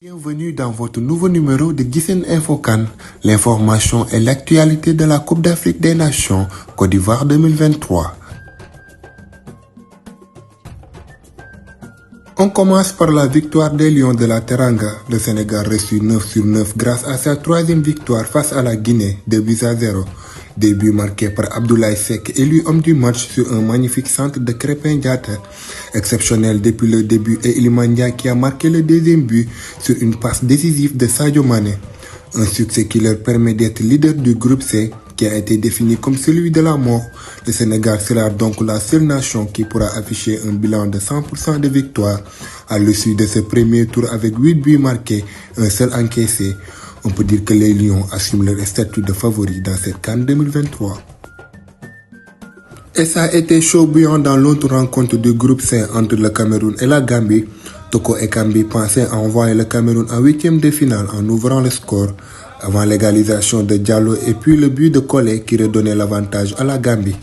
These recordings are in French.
Bienvenue dans votre nouveau numéro de Guisen Info CAN, l'information et l'actualité de la Coupe d'Afrique des Nations Côte d'Ivoire 2023. On commence par la victoire des Lions de la Teranga. Le Sénégal reçut 9 sur 9 grâce à sa troisième victoire face à la Guinée, 2-0. Début marqué par Abdoulaye Seck, élu homme du match sur un magnifique centre de Krépin Diatta. Exceptionnel depuis le début et Iliman Ndiaye qui a marqué le deuxième but sur une passe décisive de Sadio Mané. Un succès qui leur permet d'être leader du groupe C, qui a été défini comme celui de la mort. Le Sénégal sera donc la seule nation qui pourra afficher un bilan de 100% de victoire à l'issue de ce premier tour avec 8 buts marqués, un seul encaissé. On peut dire que les Lions assument leur statut de favoris dans cette CAN 2023. Et ça a été chaud bouillant dans l'autre rencontre du groupe C entre le Cameroun et la Gambie. Toko Ekambi pensait à envoyer le Cameroun en huitième de finale en ouvrant le score avant l'égalisation de Diallo et puis le but de Collé qui redonnait l'avantage à la Gambie.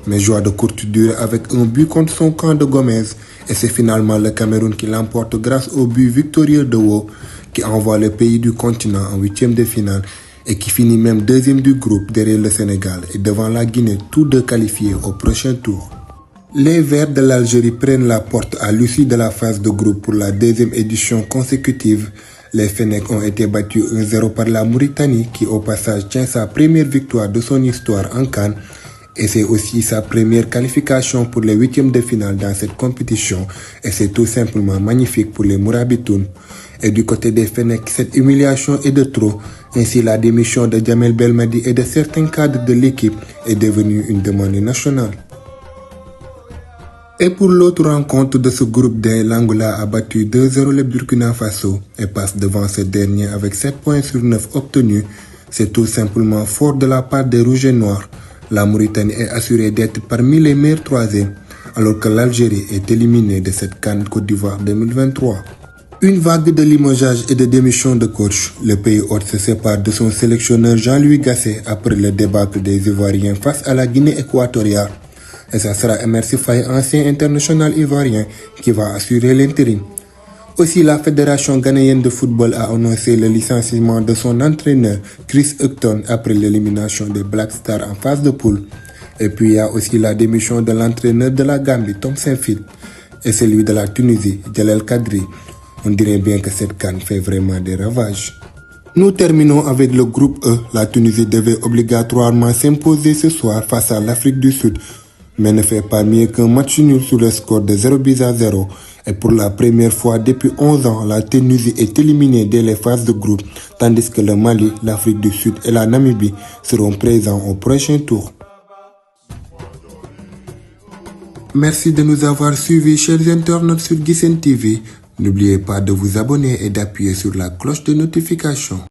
Mais joie de courte durée avec un but contre son camp de Gomez et c'est finalement le Cameroun qui l'emporte grâce au but victorieux de Wo qui envoie le pays du continent en huitième de finale et qui finit même deuxième du groupe derrière le Sénégal et devant la Guinée, tous deux qualifiés au prochain tour. Les Verts de l'Algérie prennent la porte à l'issue de la phase de groupe pour la deuxième édition consécutive. Les Fennecs ont été battus 1-0 par la Mauritanie qui au passage tient sa première victoire de son histoire en CAN et c'est aussi sa première qualification pour les huitièmes de finale dans cette compétition et c'est tout simplement magnifique pour les Mourabitoun. Et du côté des Fennecs, cette humiliation est de trop. Ainsi, la démission de Djamel Belmadi et de certains cadres de l'équipe est devenue une demande nationale. Et pour l'autre rencontre de ce groupe D, l'Angola a battu 2-0 le Burkina Faso et passe devant ce dernier avec 7 points sur 9 obtenus. C'est tout simplement fort de la part des Rouges et Noirs. La Mauritanie est assurée d'être parmi les meilleurs troisièmes, alors que l'Algérie est éliminée de cette CAN Côte d'Ivoire 2023. Une vague de limogeage et de démission de coach. Le pays hôte se sépare de son sélectionneur Jean-Louis Gasset après le débâcle des Ivoiriens face à la Guinée équatoriale. Et ça sera Emerse Faé, ancien international ivoirien, qui va assurer l'intérim. Aussi, la Fédération ghanéenne de football a annoncé le licenciement de son entraîneur Chris Hughton après l'élimination des Black Stars en phase de poule. Et puis il y a aussi la démission de l'entraîneur de la Gambie, Tom Saintfield, et celui de la Tunisie, Djalel Kadri. On dirait bien que cette CAN fait vraiment des ravages. Nous terminons avec le groupe E. La Tunisie devait obligatoirement s'imposer ce soir face à l'Afrique du Sud, mais ne fait pas mieux qu'un match nul sur le score de 0-0. Et pour la première fois depuis 11 ans, la Tunisie est éliminée dès les phases de groupe, tandis que le Mali, l'Afrique du Sud et la Namibie seront présents au prochain tour. Merci de nous avoir suivis, chers internautes sur Guisen TV. N'oubliez pas de vous abonner et d'appuyer sur la cloche de notification.